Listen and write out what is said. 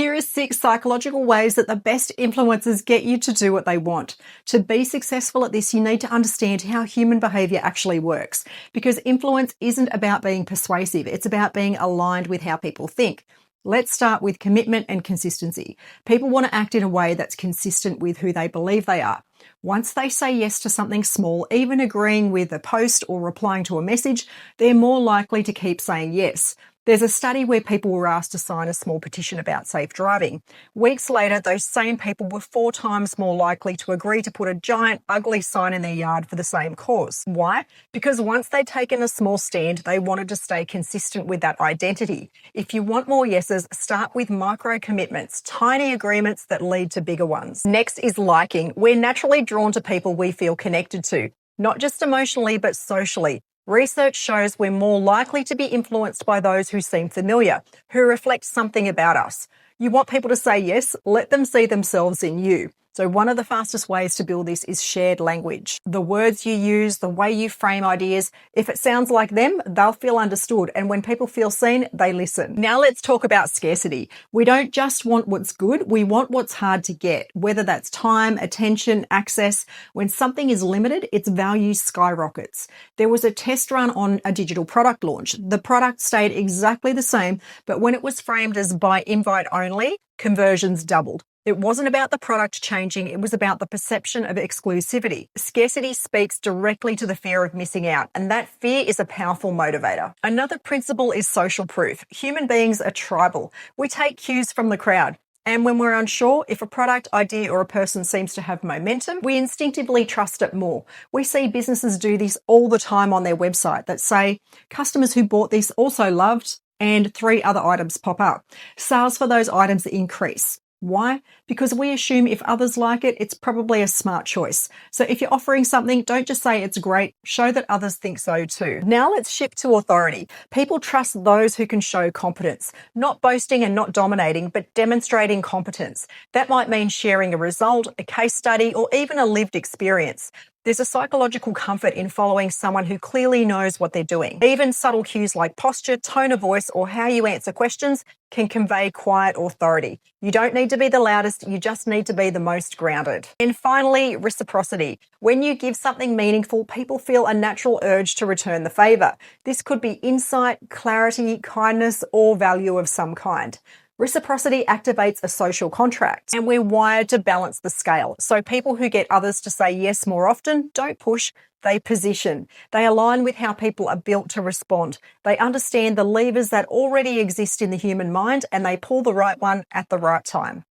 Here are 6 psychological ways that the best influencers get you to do what they want. To be successful at this, you need to understand how human behavior actually works, because influence isn't about being persuasive, it's about being aligned with how people think. Let's start with commitment and consistency. People want to act in a way that's consistent with who they believe they are. Once they say yes to something small, even agreeing with a post or replying to a message, they're more likely to keep saying yes. There's a study where people were asked to sign a small petition about safe driving. Weeks later, those same people were 4 times more likely to agree to put a giant, ugly sign in their yard for the same cause. Why? Because once they'd taken a small stand, they wanted to stay consistent with that identity. If you want more yeses, start with micro commitments, tiny agreements that lead to bigger ones. Next is liking. We're naturally drawn to people we feel connected to, not just emotionally, but socially. Research shows we're more likely to be influenced by those who seem familiar, who reflect something about us. You want people to say yes, let them see themselves in you. So one of the fastest ways to build this is shared language. The words you use, the way you frame ideas, if it sounds like them, they'll feel understood. And when people feel seen, they listen. Now let's talk about scarcity. We don't just want what's good, we want what's hard to get, whether that's time, attention, access. When something is limited, its value skyrockets. There was a test run on a digital product launch. The product stayed exactly the same, but when it was framed as by invite only, conversions doubled. It wasn't about the product changing, it was about the perception of exclusivity. Scarcity speaks directly to the fear of missing out, and that fear is a powerful motivator. Another principle is social proof. Human beings are tribal. We take cues from the crowd. And when we're unsure, if a product, idea, or a person seems to have momentum, we instinctively trust it more. We see businesses do this all the time on their website that say, customers who bought this also loved, and 3 other items pop up. Sales for those items increase. Why? Because we assume if others like it, it's probably a smart choice. So if you're offering something, don't just say it's great, show that others think so too. Now let's shift to authority. People trust those who can show competence, not boasting and not dominating, but demonstrating competence. That might mean sharing a result, a case study, or even a lived experience. There's a psychological comfort in following someone who clearly knows what they're doing. Even subtle cues like posture, tone of voice, or how you answer questions can convey quiet authority. You don't need to be the loudest, you just need to be the most grounded. And finally, reciprocity. When you give something meaningful, people feel a natural urge to return the favor. This could be insight, clarity, kindness, or value of some kind. Reciprocity activates a social contract, and we're wired to balance the scale. So people who get others to say yes more often don't push, they position. They align with how people are built to respond. They understand the levers that already exist in the human mind, and they pull the right one at the right time.